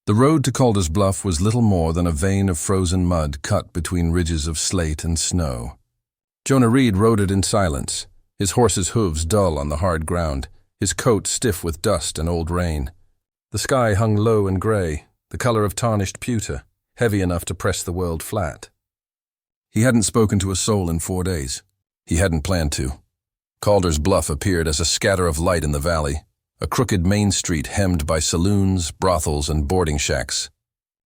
The road to Calder's Bluff was little more than a vein of frozen mud cut between ridges of slate and snow. Jonah Reed rode it in silence, his horse's hooves dull on the hard ground, his coat stiff with dust and old rain. The sky hung low and gray, the color of tarnished pewter, heavy enough to press the world flat. He hadn't spoken to a soul in 4 days. He hadn't planned to. Calder's Bluff appeared as a scatter of light in the valley, a crooked main street hemmed by saloons, brothels, and boarding shacks.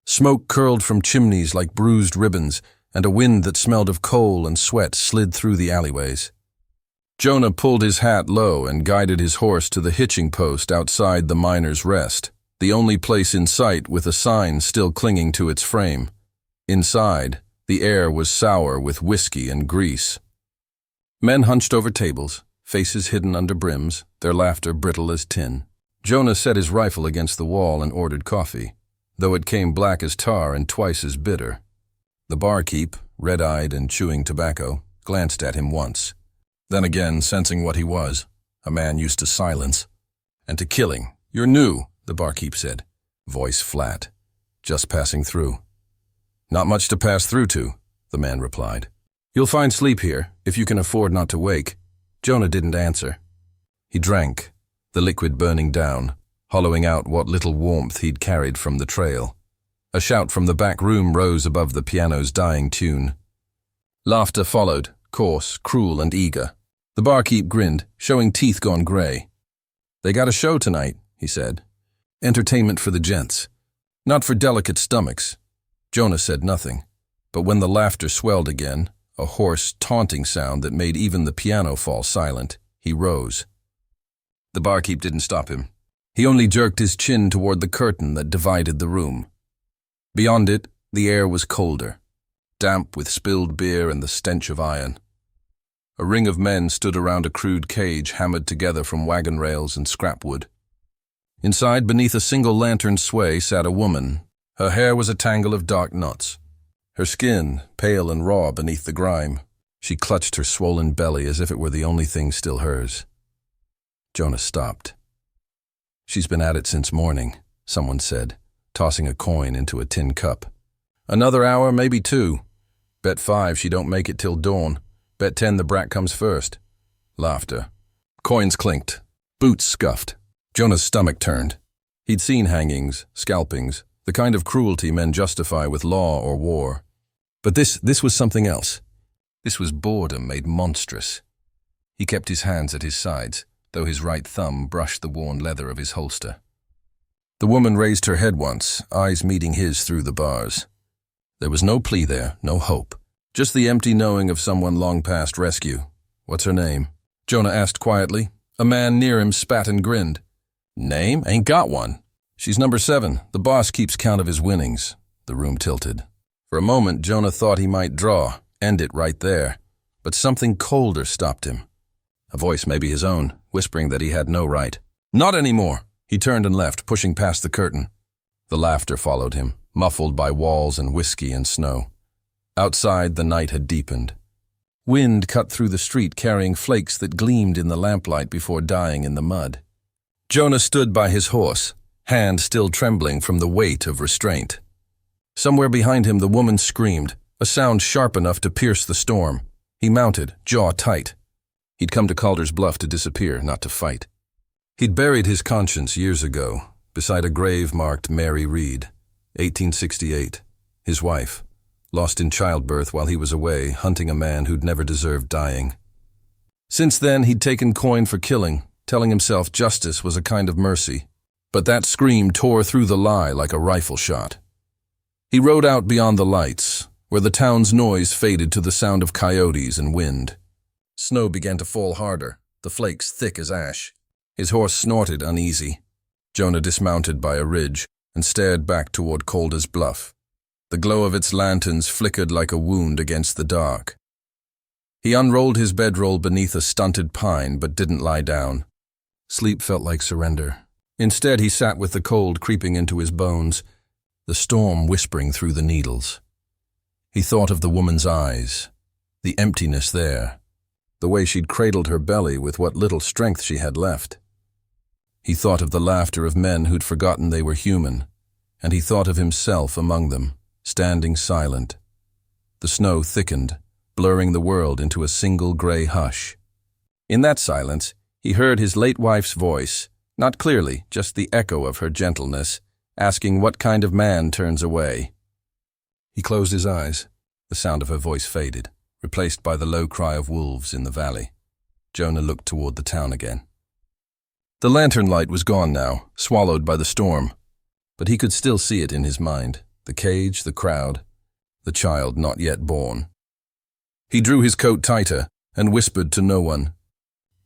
Smoke curled from chimneys like bruised ribbons, and a wind that smelled of coal and sweat slid through the alleyways. Jonah pulled his hat low and guided his horse to the hitching post outside the Miner's Rest, the only place in sight with a sign still clinging to its frame. Inside, the air was sour with whiskey and grease. Men hunched over tables, faces hidden under brims, their laughter brittle as tin. Jonah set his rifle against the wall and ordered coffee, though it came black as tar and twice as bitter. The barkeep, red-eyed and chewing tobacco, glanced at him once. Then again, sensing what he was, a man used to silence and to killing. "You're new," the barkeep said, voice flat. "Just passing through." "Not much to pass through to," the man replied. "You'll find sleep here, if you can afford not to wake." Jonah didn't answer. He drank, the liquid burning down, hollowing out what little warmth he'd carried from the trail. A shout from the back room rose above the piano's dying tune. Laughter followed, coarse, cruel, and eager. The barkeep grinned, showing teeth gone gray. "They got a show tonight," he said. "Entertainment for the gents. Not for delicate stomachs." Jonah said nothing, but when the laughter swelled again, a hoarse, taunting sound that made even the piano fall silent, he rose. The barkeep didn't stop him. He only jerked his chin toward the curtain that divided the room. Beyond it, the air was colder, damp with spilled beer and the stench of iron. A ring of men stood around a crude cage hammered together from wagon rails and scrap wood. Inside, beneath a single lantern sway, sat a woman. Her hair was a tangle of dark knots. Her skin, pale and raw beneath the grime. She clutched her swollen belly as if it were the only thing still hers. Jonah stopped. "She's been at it since morning," someone said, tossing a coin into a tin cup. "Another hour, maybe 2. Bet 5 she don't make it till dawn. Bet 10 the brat comes first." Laughter. Coins clinked. Boots scuffed. Jonah's stomach turned. He'd seen hangings, scalpings, the kind of cruelty men justify with law or war. But this was something else. This was boredom made monstrous. He kept his hands at his sides, though his right thumb brushed the worn leather of his holster. The woman raised her head once, eyes meeting his through the bars. There was no plea there, no hope. Just the empty knowing of someone long past rescue. "What's her name?" Jonah asked quietly. A man near him spat and grinned. "Name? Ain't got one. She's number 7. The boss keeps count of his winnings." The room tilted. For a moment, Jonah thought he might draw, end it right there. But something colder stopped him. A voice, maybe his own, whispering that he had no right. "Not anymore." He turned and left, pushing past the curtain. The laughter followed him, muffled by walls and whiskey and snow. Outside, the night had deepened. Wind cut through the street carrying flakes that gleamed in the lamplight before dying in the mud. Jonah stood by his horse, hand still trembling from the weight of restraint. Somewhere behind him the woman screamed, a sound sharp enough to pierce the storm. He mounted, jaw tight. He'd come to Calder's Bluff to disappear, not to fight. He'd buried his conscience years ago, beside a grave marked Mary Reed, 1868, his wife, lost in childbirth while he was away, hunting a man who'd never deserved dying. Since then, he'd taken coin for killing, telling himself justice was a kind of mercy. But that scream tore through the lie like a rifle shot. He rode out beyond the lights, where the town's noise faded to the sound of coyotes and wind. Snow began to fall harder, the flakes thick as ash. His horse snorted uneasy. Jonah dismounted by a ridge and stared back toward Calder's Bluff. The glow of its lanterns flickered like a wound against the dark. He unrolled his bedroll beneath a stunted pine but didn't lie down. Sleep felt like surrender. Instead, he sat with the cold creeping into his bones, the storm whispering through the needles. He thought of the woman's eyes, the emptiness there, the way she'd cradled her belly with what little strength she had left. He thought of the laughter of men who'd forgotten they were human, and he thought of himself among them, standing silent. The snow thickened, blurring the world into a single gray hush. In that silence, he heard his late wife's voice, not clearly, just the echo of her gentleness, asking what kind of man turns away. He closed his eyes. The sound of her voice faded, replaced by the low cry of wolves in the valley. Jonah looked toward the town again. The lantern light was gone now, swallowed by the storm, but he could still see it in his mind, the cage, the crowd, the child not yet born. He drew his coat tighter and whispered to no one,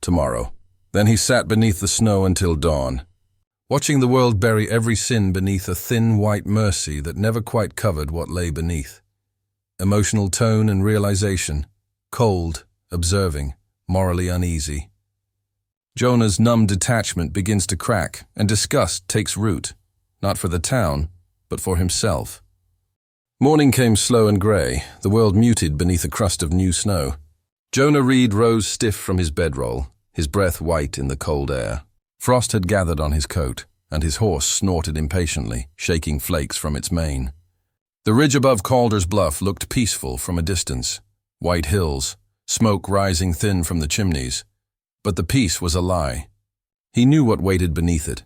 "Tomorrow." Then he sat beneath the snow until dawn, watching the world bury every sin beneath a thin white mercy that never quite covered what lay beneath. Emotional tone and realization, cold, observing, morally uneasy. Jonah's numb detachment begins to crack, and disgust takes root, not for the town, but for himself. Morning came slow and grey, the world muted beneath a crust of new snow. Jonah Reed rose stiff from his bedroll, his breath white in the cold air. Frost had gathered on his coat, and his horse snorted impatiently, shaking flakes from its mane. The ridge above Calder's Bluff looked peaceful from a distance. White hills, smoke rising thin from the chimneys. But the peace was a lie. He knew what waited beneath it.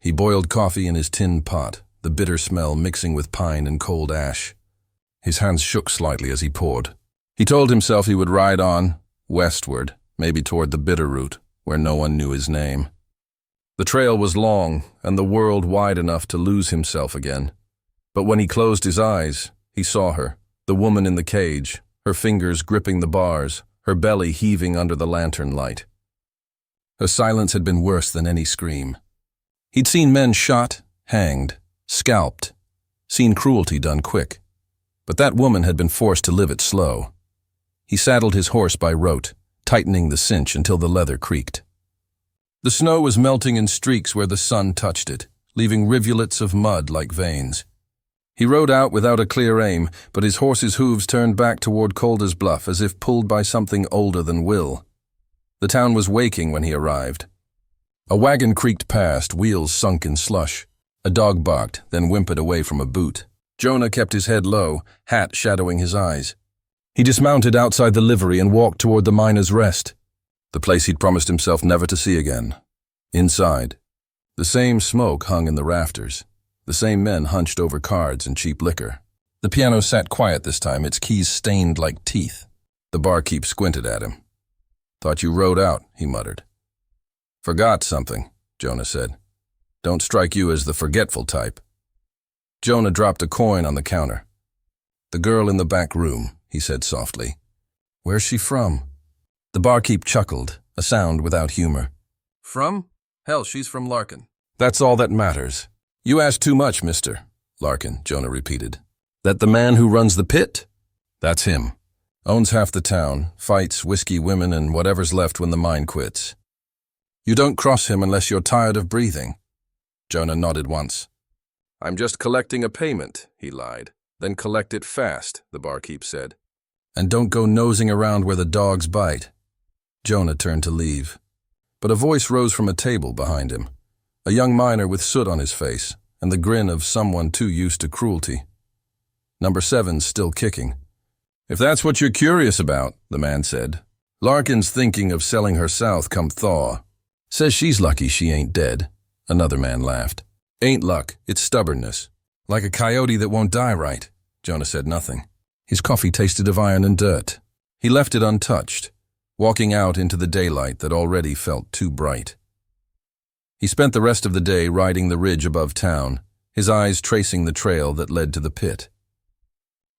He boiled coffee in his tin pot, the bitter smell mixing with pine and cold ash. His hands shook slightly as he poured. He told himself he would ride on, westward, maybe toward the Bitterroot, where no one knew his name. The trail was long, and the world wide enough to lose himself again. But when he closed his eyes, he saw her, the woman in the cage, her fingers gripping the bars, her belly heaving under the lantern light. Her silence had been worse than any scream. He'd seen men shot, hanged, scalped, seen cruelty done quick. But that woman had been forced to live it slow. He saddled his horse by rote, tightening the cinch until the leather creaked. The snow was melting in streaks where the sun touched it, leaving rivulets of mud like veins. He rode out without a clear aim, but his horse's hooves turned back toward Calder's Bluff as if pulled by something older than will. The town was waking when he arrived. A wagon creaked past, wheels sunk in slush. A dog barked, then whimpered away from a boot. Jonah kept his head low, hat shadowing his eyes. He dismounted outside the livery and walked toward the Miner's Rest, the place he'd promised himself never to see again. Inside, the same smoke hung in the rafters. The same men hunched over cards and cheap liquor. The piano sat quiet this time, its keys stained like teeth. The barkeep squinted at him. "Thought you rode out," he muttered. "Forgot something," Jonah said. "Don't strike you as the forgetful type." Jonah dropped a coin on the counter. "The girl in the back room," he said softly. "Where's she from?" The barkeep chuckled, a sound without humor. "From? Hell, she's from Larkin." "That's all that matters." "You ask too much, mister." "Larkin," Jonah repeated. "That the man who runs the pit?" "That's him. Owns half the town, fights, whiskey, women, and whatever's left when the mine quits." "You don't cross him unless you're tired of breathing." Jonah nodded once. "I'm just collecting a payment," he lied. "Then collect it fast," the barkeep said. "And don't go nosing around where the dogs bite." Jonah turned to leave. But a voice rose from a table behind him. A young miner with soot on his face, and the grin of someone too used to cruelty. "Number 7's still kicking." "If that's what you're curious about," the man said, "Larkin's thinking of selling her south come thaw. Says she's lucky she ain't dead." Another man laughed. "Ain't luck, it's stubbornness. Like a coyote that won't die right." Jonah said nothing. His coffee tasted of iron and dirt. He left it untouched, walking out into the daylight that already felt too bright. He spent the rest of the day riding the ridge above town, his eyes tracing the trail that led to the pit.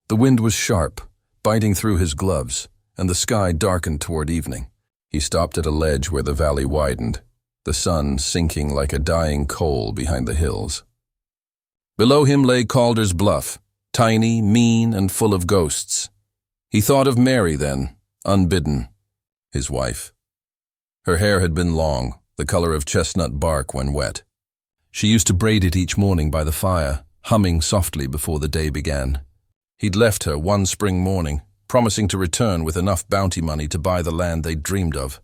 The wind was sharp, biting through his gloves, and the sky darkened toward evening. He stopped at a ledge where the valley widened, the sun sinking like a dying coal behind the hills. Below him lay Calder's Bluff, tiny, mean, and full of ghosts. He thought of Mary then, unbidden, his wife. Her hair had been long, the color of chestnut bark when wet. She used to braid it each morning by the fire, humming softly before the day began. He'd left her one spring morning, promising to return with enough bounty money to buy the land they'd dreamed of.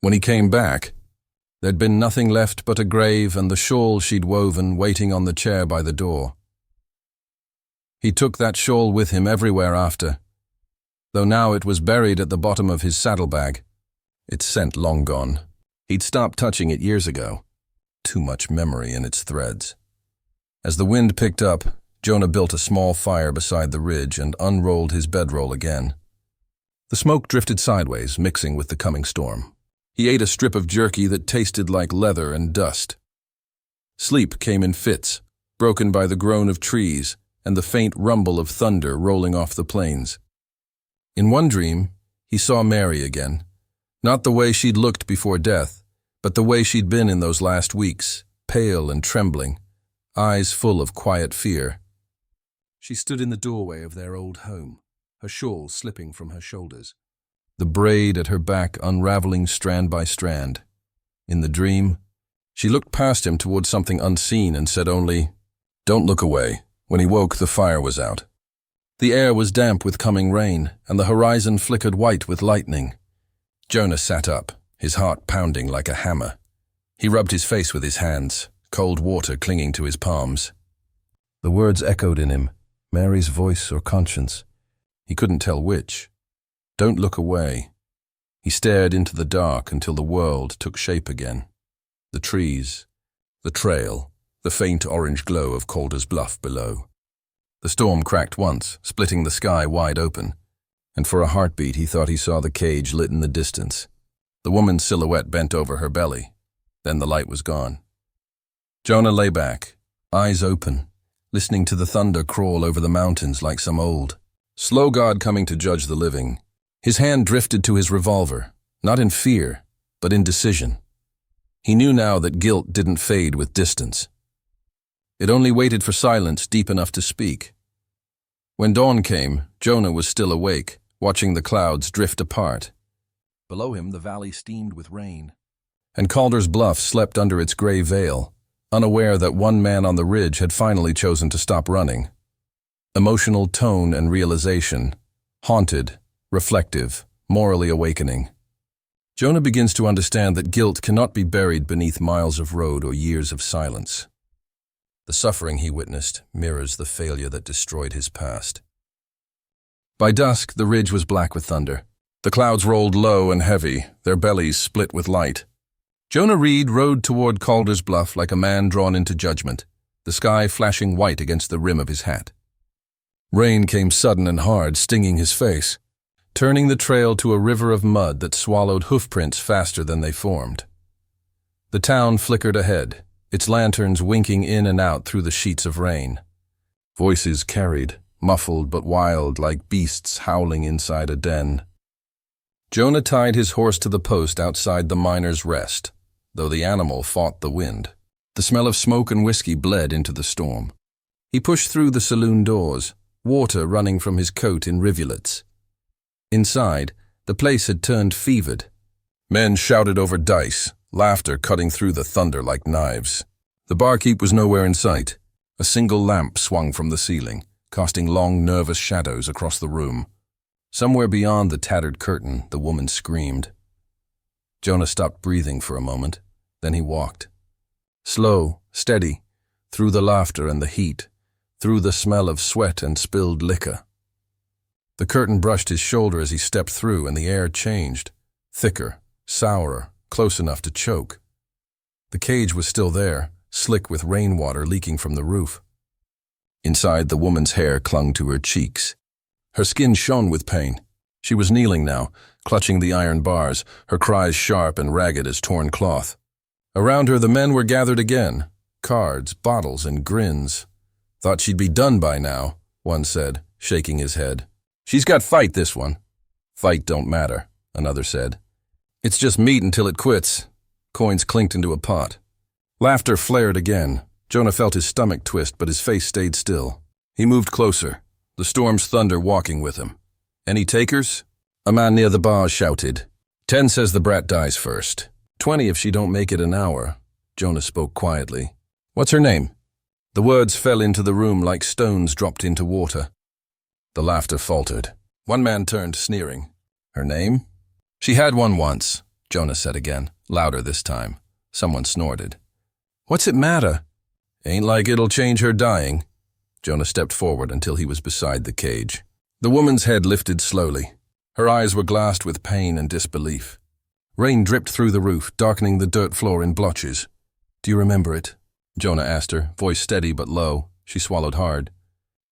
When he came back, There'd been nothing left but a grave and the shawl she'd woven waiting on the chair by the door. He took that shawl with him everywhere after, though now it was buried at the bottom of his saddlebag, its scent long gone. He'd stopped touching it years ago. Too much memory in its threads. As the wind picked up, Jonah built a small fire beside the ridge and unrolled his bedroll again. The smoke drifted sideways, mixing with the coming storm. He ate a strip of jerky that tasted like leather and dust. Sleep came in fits, broken by the groan of trees and the faint rumble of thunder rolling off the plains. In one dream, he saw Mary again, not the way she'd looked before death, but the way she'd been in those last weeks, pale and trembling, eyes full of quiet fear. She stood in the doorway of their old home, her shawl slipping from her shoulders, the braid at her back unraveling strand by strand. In the dream, she looked past him toward something unseen and said only, "Don't look away." When he woke, the fire was out. The air was damp with coming rain, and the horizon flickered white with lightning. Jonah sat up, his heart pounding like a hammer. He rubbed his face with his hands, cold water clinging to his palms. The words echoed in him, Mary's voice or conscience. He couldn't tell which. Don't look away. He stared into the dark until the world took shape again. The trees, the trail, the faint orange glow of Calder's Bluff below. The storm cracked once, splitting the sky wide open, and for a heartbeat he thought he saw the cage lit in the distance. The woman's silhouette bent over her belly. Then the light was gone. Jonah lay back, eyes open, listening to the thunder crawl over the mountains like some old, slow god coming to judge the living. His hand drifted to his revolver, not in fear, but in decision. He knew now that guilt didn't fade with distance. It only waited for silence deep enough to speak. When dawn came, Jonah was still awake, watching the clouds drift apart. Below him, the valley steamed with rain, and Calder's Bluff slept under its gray veil, unaware that one man on the ridge had finally chosen to stop running. Emotional tone and realization, haunted, reflective, morally awakening. Jonah begins to understand that guilt cannot be buried beneath miles of road or years of silence. The suffering he witnessed mirrors the failure that destroyed his past. By dusk, the ridge was black with thunder. The clouds rolled low and heavy, their bellies split with light. Jonah Reed rode toward Calder's Bluff like a man drawn into judgment, the sky flashing white against the rim of his hat. Rain came sudden and hard, stinging his face, turning the trail to a river of mud that swallowed hoofprints faster than they formed. The town flickered ahead, its lanterns winking in and out through the sheets of rain. Voices carried, muffled but wild like beasts howling inside a den. Jonah tied his horse to the post outside the Miner's Rest, though the animal fought the wind. The smell of smoke and whiskey bled into the storm. He pushed through the saloon doors, water running from his coat in rivulets. Inside, the place had turned fevered. Men shouted over dice, laughter cutting through the thunder like knives. The barkeep was nowhere in sight. A single lamp swung from the ceiling, casting long, nervous shadows across the room. Somewhere beyond the tattered curtain, the woman screamed. Jonah stopped breathing for a moment. Then he walked. Slow, steady, through the laughter and the heat, through the smell of sweat and spilled liquor. The curtain brushed his shoulder as he stepped through, and the air changed, thicker, sourer, close enough to choke. The cage was still there, slick with rainwater leaking from the roof. Inside, the woman's hair clung to her cheeks. Her skin shone with pain. She was kneeling now, clutching the iron bars, her cries sharp and ragged as torn cloth. Around her, the men were gathered again, cards, bottles, and grins. Thought she'd be done by now, one said, shaking his head. She's got fight, this one. Fight don't matter, another said. It's just meat until it quits. Coins clinked into a pot. Laughter flared again. Jonah felt his stomach twist, but his face stayed still. He moved closer, the storm's thunder walking with him. Any takers? A man near the bar shouted. 10 says the brat dies first. 20 if she don't make it an hour. Jonah spoke quietly. What's her name? The words fell into the room like stones dropped into water. The laughter faltered. One man turned, sneering. Her name? She had one once, Jonah said again, louder this time. Someone snorted. "What's it matter?" "Ain't like it'll change her dying." Jonah stepped forward until he was beside the cage. The woman's head lifted slowly. Her eyes were glassed with pain and disbelief. Rain dripped through the roof, darkening the dirt floor in blotches. "Do you remember it?" Jonah asked her, voice steady but low. She swallowed hard.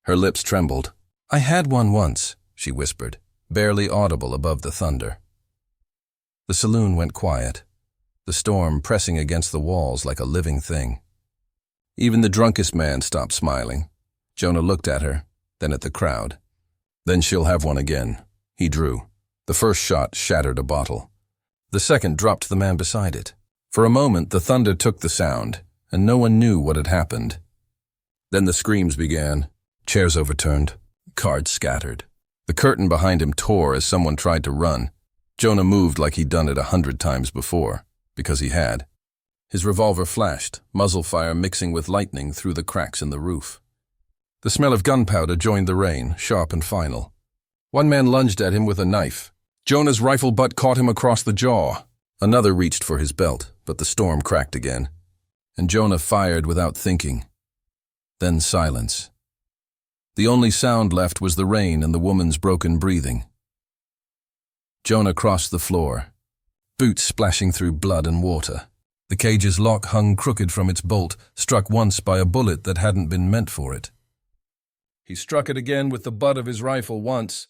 Her lips trembled. "I had one once," she whispered, barely audible above the thunder. The saloon went quiet, the storm pressing against the walls like a living thing. Even the drunkest man stopped smiling. Jonah looked at her, then at the crowd. "Then she'll have one again." He drew. The first shot shattered a bottle. The second dropped the man beside it. For a moment, the thunder took the sound, and no one knew what had happened. Then the screams began. Chairs overturned, cards scattered. The curtain behind him tore as someone tried to run. Jonah moved like he'd done it 100 times before, because he had. His revolver flashed, muzzle fire mixing with lightning through the cracks in the roof. The smell of gunpowder joined the rain, sharp and final. One man lunged at him with a knife. Jonah's rifle butt caught him across the jaw. Another reached for his belt, but the storm cracked again. And Jonah fired without thinking. Then silence. The only sound left was the rain and the woman's broken breathing. Jonah crossed the floor, boots splashing through blood and water. The cage's lock hung crooked from its bolt, struck once by a bullet that hadn't been meant for it. He struck it again with the butt of his rifle once,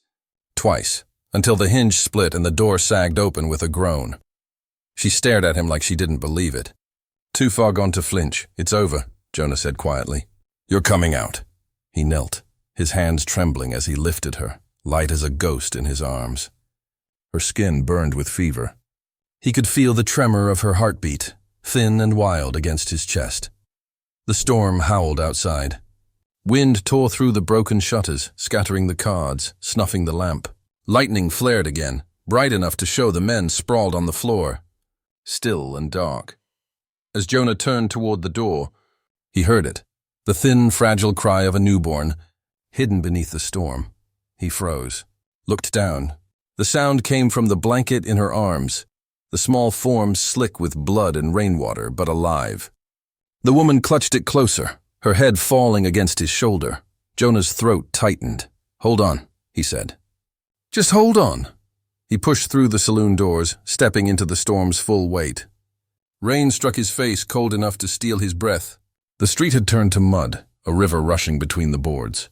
twice, until the hinge split and the door sagged open with a groan. She stared at him like she didn't believe it. "Too far gone to flinch. It's over," Jonah said quietly. "You're coming out." He knelt, his hands trembling as he lifted her, light as a ghost in his arms. Her skin burned with fever. He could feel the tremor of her heartbeat, thin and wild against his chest. The storm howled outside. Wind tore through the broken shutters, scattering the cards, snuffing the lamp. Lightning flared again, bright enough to show the men sprawled on the floor, still and dark. As Jonah turned toward the door, he heard it, the thin, fragile cry of a newborn, hidden beneath the storm. He froze, looked down. The sound came from the blanket in her arms, the small form slick with blood and rainwater, but alive. The woman clutched it closer, her head falling against his shoulder. Jonah's throat tightened. "Hold on," he said. "Just hold on." He pushed through the saloon doors, stepping into the storm's full weight. Rain struck his face cold enough to steal his breath. The street had turned to mud, a river rushing between the boards.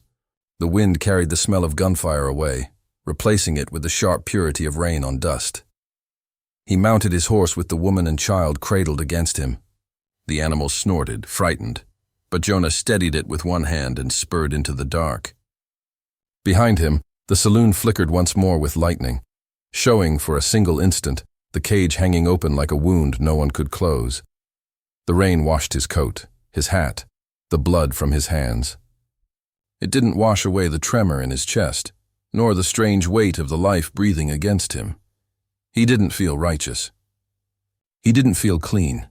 The wind carried the smell of gunfire away, replacing it with the sharp purity of rain on dust. He mounted his horse with the woman and child cradled against him. The animal snorted, frightened, but Jonah steadied it with one hand and spurred into the dark. Behind him, the saloon flickered once more with lightning, showing for a single instant the cage hanging open like a wound no one could close. The rain washed his coat, his hat, the blood from his hands. It didn't wash away the tremor in his chest, nor the strange weight of the life breathing against him. He didn't feel righteous. He didn't feel clean.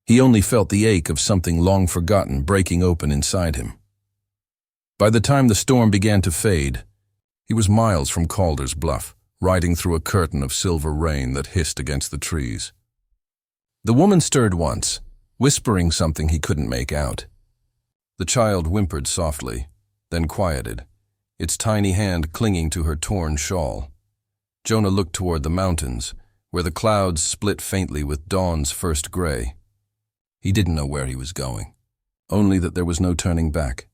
He only felt the ache of something long forgotten breaking open inside him. By the time the storm began to fade, he was miles from Calder's Bluff, riding through a curtain of silver rain that hissed against the trees. The woman stirred once, whispering something he couldn't make out. The child whimpered softly, then quieted, its tiny hand clinging to her torn shawl. Jonah looked toward the mountains, where the clouds split faintly with dawn's first gray. He didn't know where he was going, only that there was no turning back.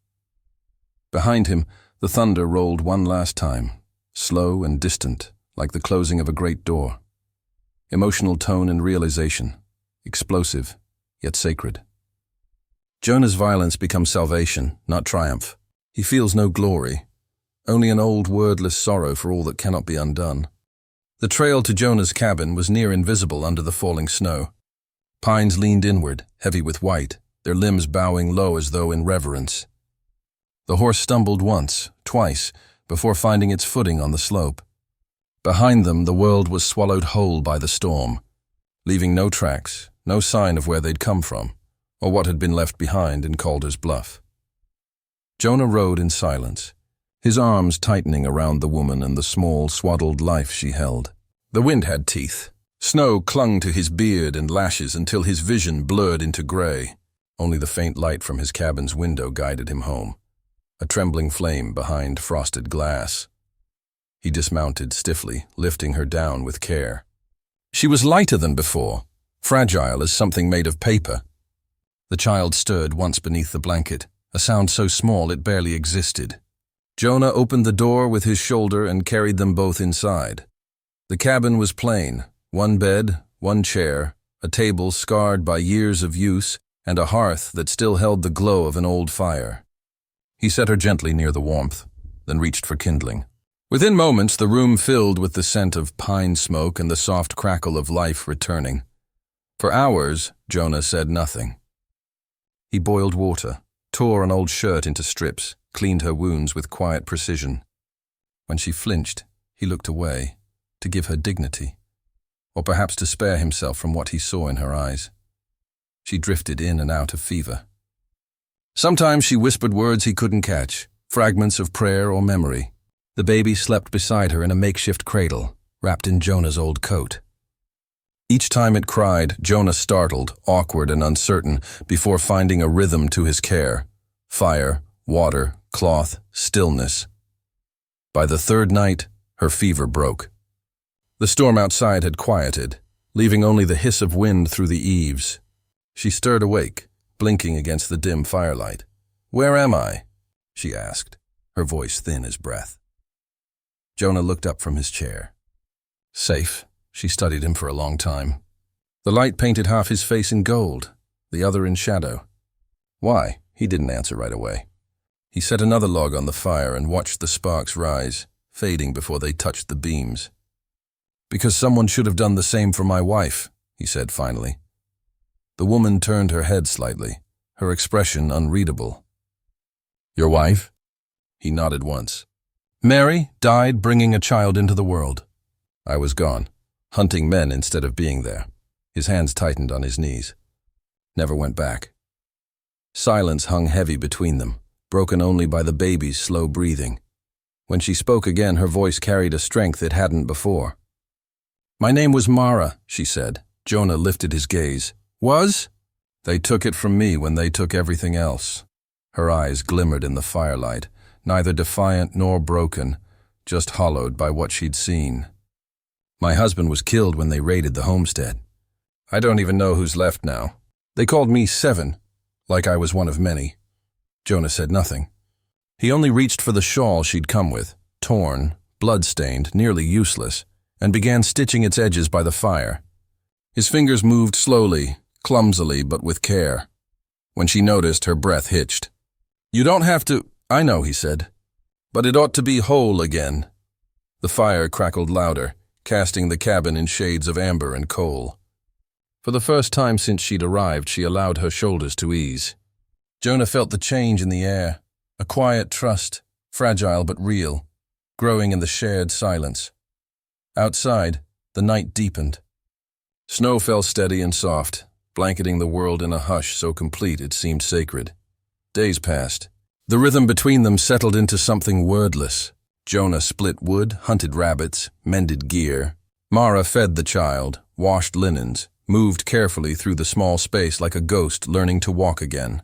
Behind him, the thunder rolled one last time, slow and distant, like the closing of a great door. Emotional tone and realization, explosive, yet sacred. Jonah's violence becomes salvation, not triumph. He feels no glory, only an old wordless sorrow for all that cannot be undone. The trail to Jonah's cabin was near invisible under the falling snow. Pines leaned inward, heavy with white, their limbs bowing low as though in reverence. The horse stumbled once, twice, before finding its footing on the slope. Behind them, the world was swallowed whole by the storm, leaving no tracks, no sign of where they'd come from, or what had been left behind in Calder's Bluff. Jonah rode in silence, his arms tightening around the woman and the small, swaddled life she held. The wind had teeth, Snow clung to his beard and lashes until his vision blurred into gray. Only the faint light from his cabin's window guided him home, a trembling flame behind frosted glass. He dismounted stiffly, lifting her down with care. She was lighter than before, fragile as something made of paper. The child stirred once beneath the blanket, a sound so small it barely existed. Jonah opened the door with his shoulder and carried them both inside. The cabin was plain, one bed, one chair, a table scarred by years of use, and a hearth that still held the glow of an old fire. He set her gently near the warmth, then reached for kindling. Within moments, the room filled with the scent of pine smoke and the soft crackle of life returning. For hours, Jonah said nothing. He boiled water, tore an old shirt into strips, cleaned her wounds with quiet precision. When she flinched, he looked away, to give her dignity, or perhaps to spare himself from what he saw in her eyes. She drifted in and out of fever. Sometimes she whispered words he couldn't catch, fragments of prayer or memory. The baby slept beside her in a makeshift cradle, wrapped in Jonah's old coat. Each time it cried, Jonah startled, awkward and uncertain, before finding a rhythm to his care. Fire, water, cloth, stillness. By the third night, her fever broke. The storm outside had quieted, leaving only the hiss of wind through the eaves. She stirred awake, blinking against the dim firelight. "Where am I?" she asked, her voice thin as breath. Jonah looked up from his chair. Safe. She studied him for a long time. The light painted half his face in gold, the other in shadow. Why? He didn't answer right away. He set another log on the fire and watched the sparks rise, fading before they touched the beams. "Because someone should have done the same for my wife," he said finally. The woman turned her head slightly, her expression unreadable. "Your wife?" He nodded once. "Mary died bringing a child into the world. I was gone, hunting men instead of being there." His hands tightened on his knees. Never went back. Silence hung heavy between them, broken only by the baby's slow breathing. When she spoke again, her voice carried a strength it hadn't before. "My name was Mara," she said. Jonah lifted his gaze. "Was?" "They took it from me when they took everything else." Her eyes glimmered in the firelight, neither defiant nor broken, just hollowed by what she'd seen. "My husband was killed when they raided the homestead. I don't even know who's left now. They called me Seven, like I was one of many." Jonah said nothing. He only reached for the shawl she'd come with, torn, blood-stained, nearly useless, and began stitching its edges by the fire. His fingers moved slowly, clumsily, but with care. When she noticed, her breath hitched. "You don't have to—" "I know," he said. "But it ought to be whole again." The fire crackled louder, casting the cabin in shades of amber and coal. For the first time since she'd arrived, she allowed her shoulders to ease. Jonah felt the change in the air, a quiet trust, fragile but real, growing in the shared silence. Outside, the night deepened. Snow fell steady and soft, blanketing the world in a hush so complete it seemed sacred. Days passed. The rhythm between them settled into something wordless. Jonah split wood, hunted rabbits, mended gear. Mara fed the child, washed linens, moved carefully through the small space like a ghost learning to walk again.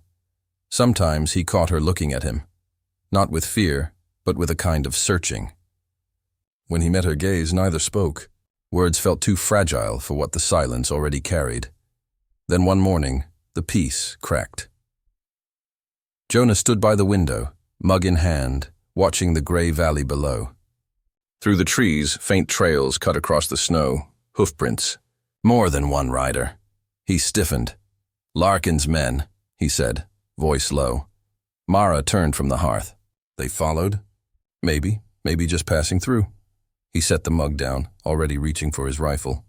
Sometimes he caught her looking at him, not with fear, but with a kind of searching. When he met her gaze, neither spoke. Words felt too fragile for what the silence already carried. Then one morning, the peace cracked. Jonah stood by the window, mug in hand, watching the gray valley below. Through the trees, faint trails cut across the snow, hoofprints. More than one rider. He stiffened. "Larkin's men," he said, voice low. Mara turned from the hearth. They followed? Maybe just passing through. He set the mug down, already reaching for his rifle.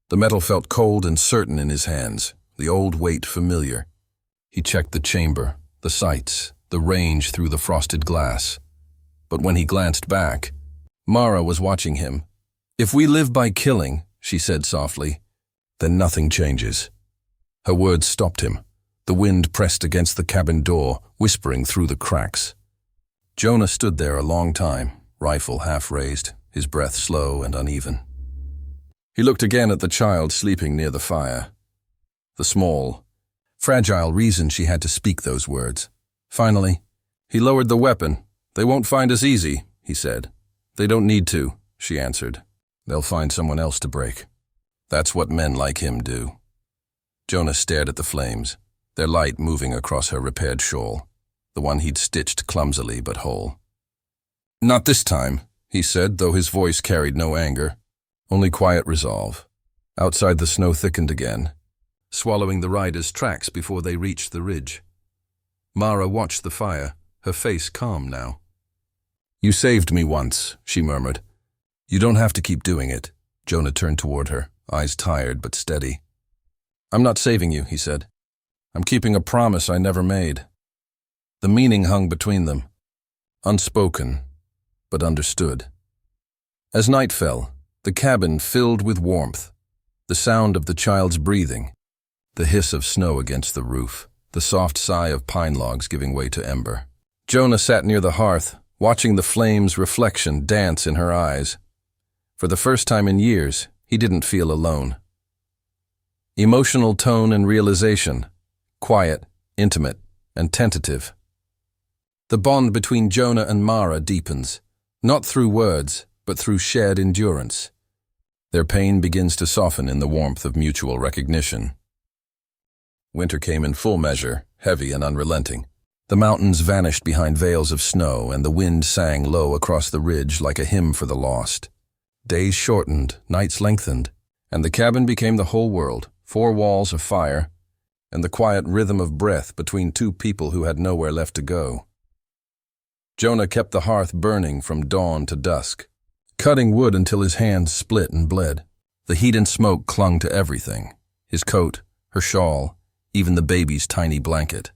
The metal felt cold and certain in his hands, the old weight familiar. He checked the chamber, the sights, the range through the frosted glass. But when he glanced back, Mara was watching him. "If we live by killing," she said softly, "then nothing changes." Her words stopped him. The wind pressed against the cabin door, whispering through the cracks. Jonah stood there a long time, rifle half raised, his breath slow and uneven. He looked again at the child sleeping near the fire. The small, fragile reason she had to speak those words. Finally, he lowered the weapon. "They won't find us easy," he said. "They don't need to," she answered. "They'll find someone else to break. That's what men like him do." Jonah stared at the flames, their light moving across her repaired shawl, the one he'd stitched clumsily but whole. "Not this time," he said, though his voice carried no anger, only quiet resolve. Outside, the snow thickened again, swallowing the riders' tracks before they reached the ridge. Mara watched the fire, her face calm now. "You saved me once," she murmured. "You don't have to keep doing it." Jonah turned toward her, eyes tired but steady. "I'm not saving you," he said. "I'm keeping a promise I never made." The meaning hung between them, unspoken, but understood. As night fell, the cabin filled with warmth, the sound of the child's breathing, the hiss of snow against the roof, the soft sigh of pine logs giving way to ember. Jonah sat near the hearth, watching the flame's reflection dance in her eyes. For the first time in years, he didn't feel alone. Emotional tone and realization, quiet, intimate, and tentative. The bond between Jonah and Mara deepens, not through words, but through shared endurance. Their pain begins to soften in the warmth of mutual recognition. Winter came in full measure, heavy and unrelenting. The mountains vanished behind veils of snow, and the wind sang low across the ridge like a hymn for the lost. Days shortened, nights lengthened, and the cabin became the whole world, 4 walls of fire, and the quiet rhythm of breath between 2 people who had nowhere left to go. Jonah kept the hearth burning from dawn to dusk, cutting wood until his hands split and bled. The heat and smoke clung to everything, his coat, her shawl, even the baby's tiny blanket.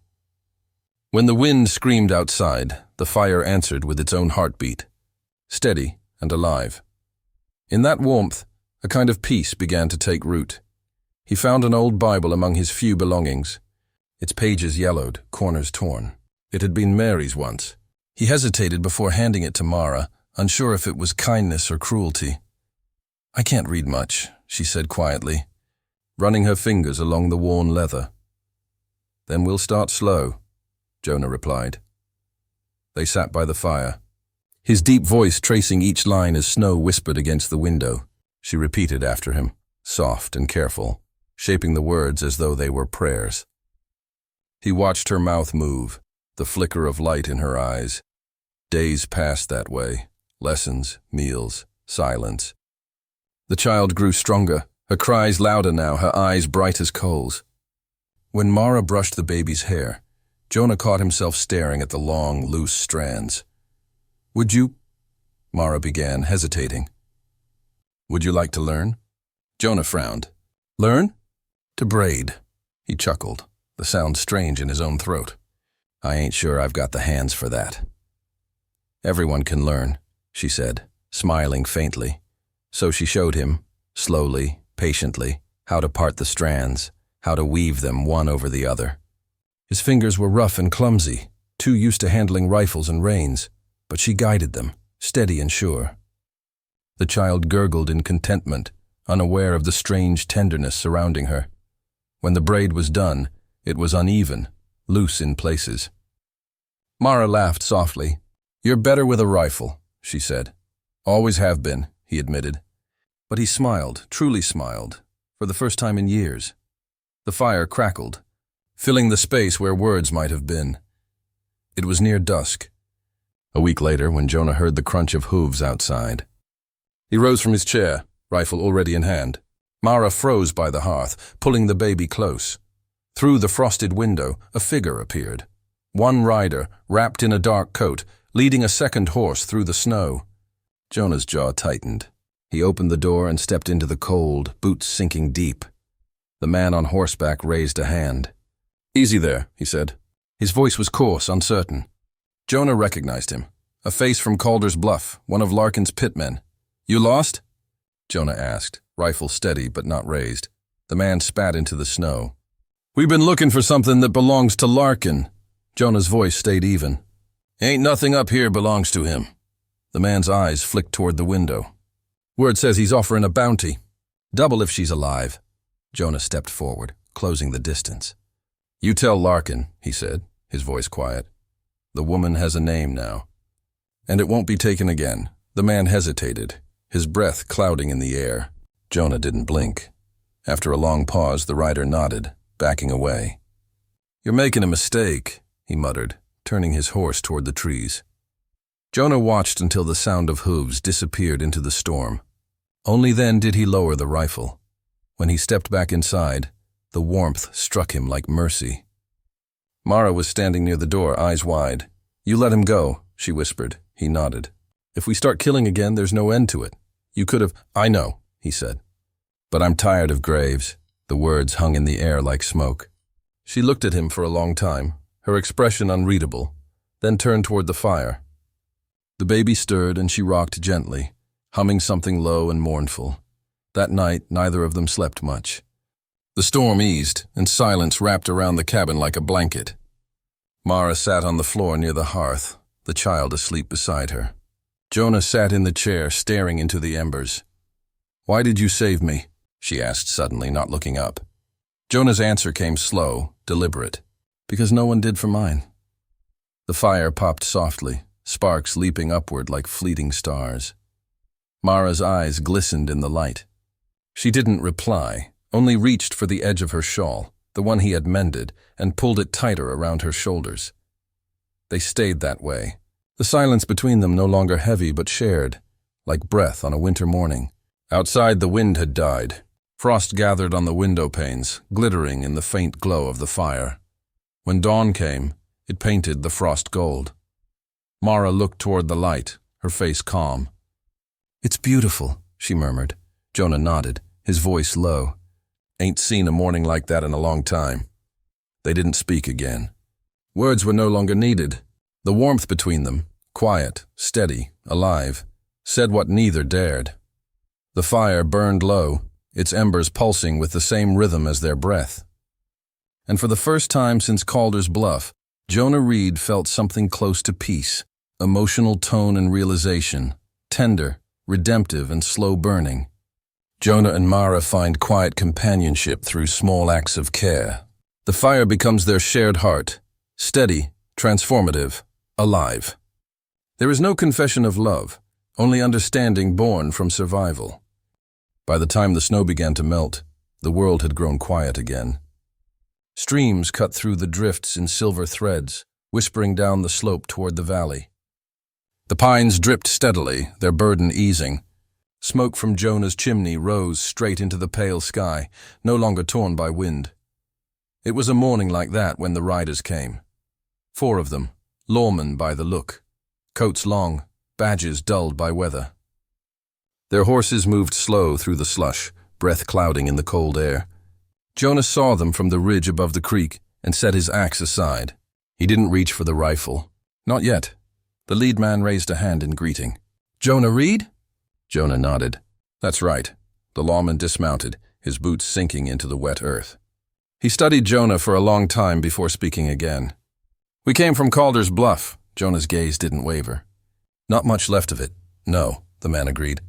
When the wind screamed outside, the fire answered with its own heartbeat, steady and alive. In that warmth, a kind of peace began to take root. He found an old Bible among his few belongings, its pages yellowed, corners torn. It had been Mary's once. He hesitated before handing it to Mara, unsure if it was kindness or cruelty. "I can't read much," she said quietly, running her fingers along the worn leather. "Then we'll start slow," Jonah replied. They sat by the fire, his deep voice tracing each line as snow whispered against the window. She repeated after him, soft and careful, shaping the words as though they were prayers. He watched her mouth move, the flicker of light in her eyes. Days passed that way, lessons, meals, silence. The child grew stronger, her cries louder now, her eyes bright as coals. When Mara brushed the baby's hair, Jonah caught himself staring at the long, loose strands. "Would you—" Mara began, hesitating. "Would you like to learn?" Jonah frowned. "Learn?" "To braid," he chuckled, the sound strange in his own throat. "I ain't sure I've got the hands for that." "Everyone can learn," she said, smiling faintly. So she showed him, slowly, patiently, how to part the strands, how to weave them one over the other. His fingers were rough and clumsy, too used to handling rifles and reins, but she guided them, steady and sure. The child gurgled in contentment, unaware of the strange tenderness surrounding her. When the braid was done, it was uneven, loose in places. Mara laughed softly. "You're better with a rifle," she said. "Always have been," he admitted. But he smiled, truly smiled, for the first time in years. The fire crackled, filling the space where words might have been. It was near dusk. A week later, when Jonah heard the crunch of hooves outside. He rose from his chair, rifle already in hand. Mara froze by the hearth, pulling the baby close. Through the frosted window, a figure appeared. One rider, wrapped in a dark coat, leading a second horse through the snow. Jonah's jaw tightened. He opened the door and stepped into the cold, boots sinking deep. The man on horseback raised a hand. "Easy there," he said. His voice was coarse, uncertain. Jonah recognized him. A face from Calder's Bluff, one of Larkin's pitmen. "You lost?" Jonah asked, rifle steady but not raised. The man spat into the snow. "We've been looking for something that belongs to Larkin." Jonah's voice stayed even. "Ain't nothing up here belongs to him." The man's eyes flicked toward the window. "Word says he's offering a bounty." Double if she's alive. Jonah stepped forward, closing the distance. You tell Larkin, he said, his voice quiet. The woman has a name now. And it won't be taken again. The man hesitated, his breath clouding in the air. Jonah didn't blink. After a long pause, the rider nodded, backing away. You're making a mistake, he muttered, turning his horse toward the trees. Jonah watched until the sound of hooves disappeared into the storm. Only then did he lower the rifle. When he stepped back inside, the warmth struck him like mercy. Mara was standing near the door, eyes wide. You let him go, she whispered. He nodded. If we start killing again, there's no end to it. You could have— I know, he said. But I'm tired of graves. The words hung in the air like smoke. She looked at him for a long time, her expression unreadable, then turned toward the fire. The baby stirred and she rocked gently, humming something low and mournful. That night, neither of them slept much. The storm eased, and silence wrapped around the cabin like a blanket. Mara sat on the floor near the hearth, the child asleep beside her. Jonah sat in the chair, staring into the embers. Why did you save me? She asked suddenly, not looking up. Jonah's answer came slow, deliberate. Because no one did for mine. The fire popped softly, sparks leaping upward like fleeting stars. Mara's eyes glistened in the light. She didn't reply, only reached for the edge of her shawl, the one he had mended, and pulled it tighter around her shoulders. They stayed that way, the silence between them no longer heavy but shared, like breath on a winter morning. Outside the wind had died. Frost gathered on the window panes, glittering in the faint glow of the fire. When dawn came, it painted the frost gold. Mara looked toward the light, her face calm. It's beautiful, she murmured. Jonah nodded, his voice low. Ain't seen a morning like that in a long time. They didn't speak again. Words were no longer needed. The warmth between them, quiet, steady, alive, said what neither dared. The fire burned low, its embers pulsing with the same rhythm as their breath. And for the first time since Calder's Bluff, Jonah Reed felt something close to peace, emotional tone and realization, tender, redemptive and slow burning. Jonah and Mara find quiet companionship through small acts of care. The fire becomes their shared heart, steady, transformative, alive. There is no confession of love, only understanding born from survival. By the time the snow began to melt, the world had grown quiet again. Streams cut through the drifts in silver threads, whispering down the slope toward the valley. The pines dripped steadily, their burden easing. Smoke from Jonah's chimney rose straight into the pale sky, no longer torn by wind. It was a morning like that when the riders came. 4 of them, lawmen by the look, coats long, badges dulled by weather. Their horses moved slow through the slush, breath clouding in the cold air. Jonah saw them from the ridge above the creek and set his axe aside. He didn't reach for the rifle. Not yet. The lead man raised a hand in greeting. Jonah Reed? Jonah nodded. That's right. The lawman dismounted, his boots sinking into the wet earth. He studied Jonah for a long time before speaking again. We came from Calder's Bluff. Jonah's gaze didn't waver. Not much left of it. No, the man agreed.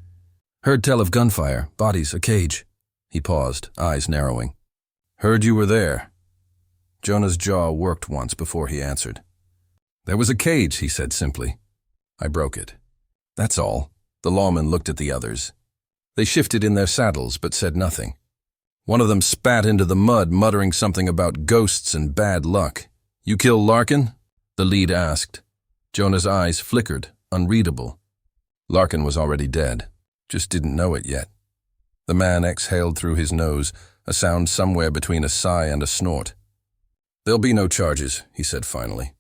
Heard tell of gunfire, bodies, a cage. He paused, eyes narrowing. Heard you were there. Jonah's jaw worked once before he answered. There was a cage, he said simply. I broke it. That's all. The lawman looked at the others. They shifted in their saddles but said nothing. One of them spat into the mud, muttering something about ghosts and bad luck. You kill Larkin? The lead asked. Jonah's eyes flickered, unreadable. Larkin was already dead, just didn't know it yet. The man exhaled through his nose, a sound somewhere between a sigh and a snort. There'll be no charges, he said finally.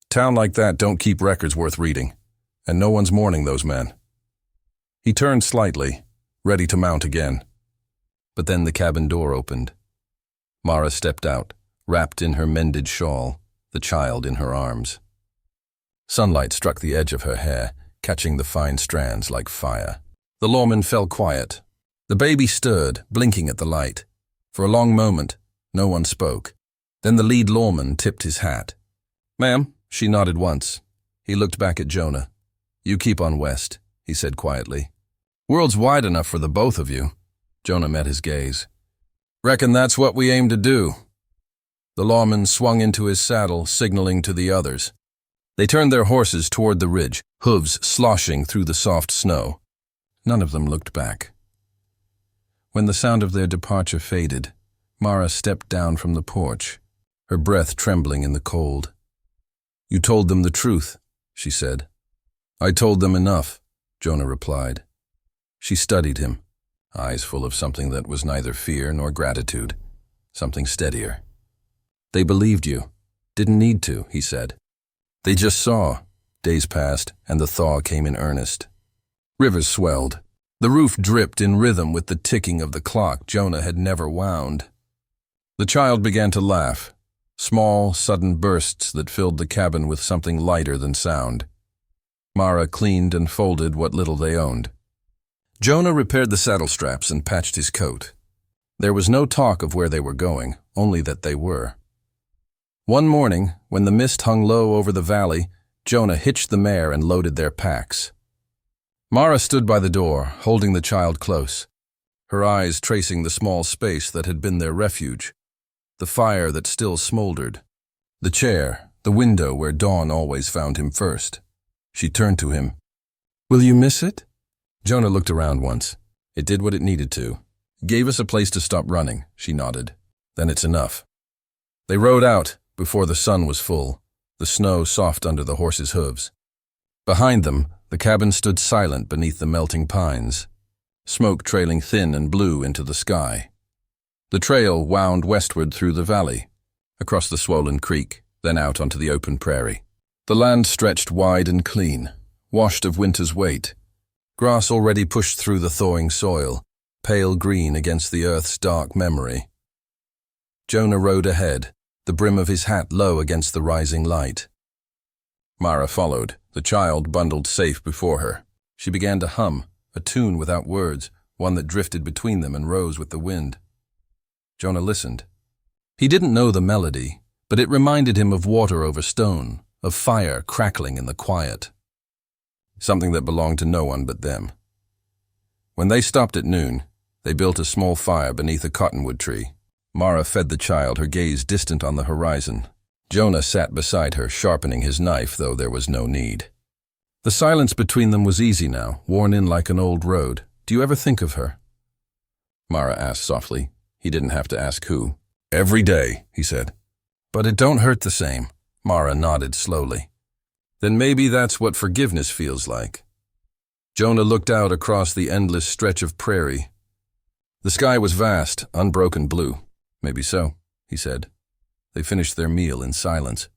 Town like that don't keep records worth reading, and no one's mourning those men. He turned slightly, ready to mount again. But then the cabin door opened. Mara stepped out, wrapped in her mended shawl, the child in her arms. Sunlight struck the edge of her hair, catching the fine strands like fire. The lawman fell quiet. The baby stirred, blinking at the light. For a long moment, no one spoke. Then the lead lawman tipped his hat. Ma'am, she nodded once. He looked back at Jonah. You keep on west, he said quietly. World's wide enough for the both of you. Jonah met his gaze. "Reckon that's what we aim to do." The lawman swung into his saddle, signaling to the others. They turned their horses toward the ridge, hooves sloshing through the soft snow. None of them looked back. When the sound of their departure faded, Mara stepped down from the porch, her breath trembling in the cold. "You told them the truth," she said. "I told them enough," Jonah replied. She studied him, eyes full of something that was neither fear nor gratitude, something steadier. "They believed you. Didn't need to," he said. "They just saw." Days passed, and the thaw came in earnest. Rivers swelled. The roof dripped in rhythm with the ticking of the clock Jonah had never wound. The child began to laugh, small, sudden bursts that filled the cabin with something lighter than sound. Mara cleaned and folded what little they owned. Jonah repaired the saddle straps and patched his coat. There was no talk of where they were going, only that they were. One morning, when the mist hung low over the valley, Jonah hitched the mare and loaded their packs. Mara stood by the door, holding the child close, her eyes tracing the small space that had been their refuge, the fire that still smoldered, the chair, the window where dawn always found him first. She turned to him. "Will you miss it?" Jonah looked around once. "It did what it needed to. Gave us a place to stop running," she nodded. "Then it's enough." They rode out before the sun was full, the snow soft under the horses' hooves. Behind them, the cabin stood silent beneath the melting pines, smoke trailing thin and blue into the sky. The trail wound westward through the valley, across the swollen creek, then out onto the open prairie. The land stretched wide and clean, washed of winter's weight. Grass already pushed through the thawing soil, pale green against the earth's dark memory. Jonah rode ahead, the brim of his hat low against the rising light. Mara followed, the child bundled safe before her. She began to hum, a tune without words, one that drifted between them and rose with the wind. Jonah listened. He didn't know the melody, but it reminded him of water over stone, of fire crackling in the quiet. Something that belonged to no one but them. When they stopped at noon, they built a small fire beneath a cottonwood tree. Mara fed the child, her gaze distant on the horizon. Jonah sat beside her, sharpening his knife, though there was no need. The silence between them was easy now, worn in like an old road. "Do you ever think of her?" Mara asked softly. He didn't have to ask who. "Every day," he said. "But it don't hurt the same." Mara nodded slowly. "Then maybe that's what forgiveness feels like." Jonah looked out across the endless stretch of prairie. The sky was vast, unbroken blue. "Maybe so," he said. They finished their meal in silence.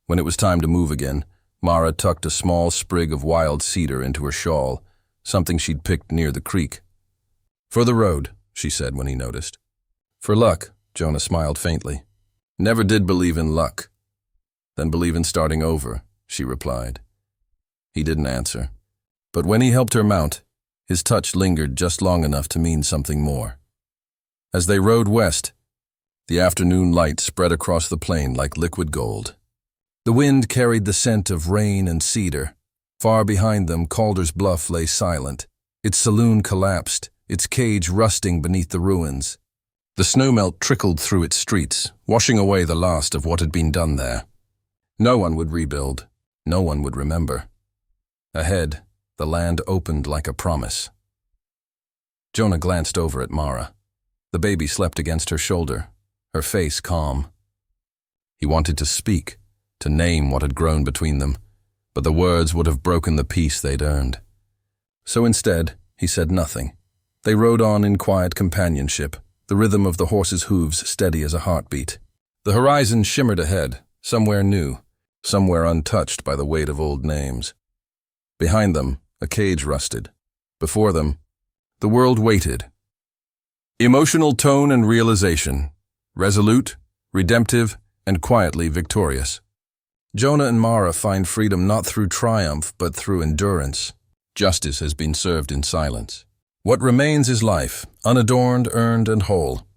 When it was time to move again, Mara tucked a small sprig of wild cedar into her shawl, something she'd picked near the creek. "For the road," she said when he noticed. "For luck," Jonah smiled faintly. "Never did believe in luck." "Then believe in starting over," she replied. He didn't answer. But when he helped her mount, his touch lingered just long enough to mean something more. As they rode west, the afternoon light spread across the plain like liquid gold. The wind carried the scent of rain and cedar. Far behind them, Calder's Bluff lay silent, its saloon collapsed, its cage rusting beneath the ruins. The snowmelt trickled through its streets, washing away the last of what had been done there. No one would rebuild. No one would remember. Ahead, the land opened like a promise. Jonah glanced over at Mara. The baby slept against her shoulder, her face calm. He wanted to speak, to name what had grown between them, but the words would have broken the peace they'd earned. So instead, he said nothing. They rode on in quiet companionship, the rhythm of the horses' hooves steady as a heartbeat. The horizon shimmered ahead, somewhere new, somewhere untouched by the weight of old names. Behind them, a cage rusted. Before them, the world waited. Emotional tone and realization, resolute, redemptive, and quietly victorious. Jonah and Mara find freedom not through triumph, but through endurance. Justice has been served in silence. What remains is life, unadorned, earned, and whole.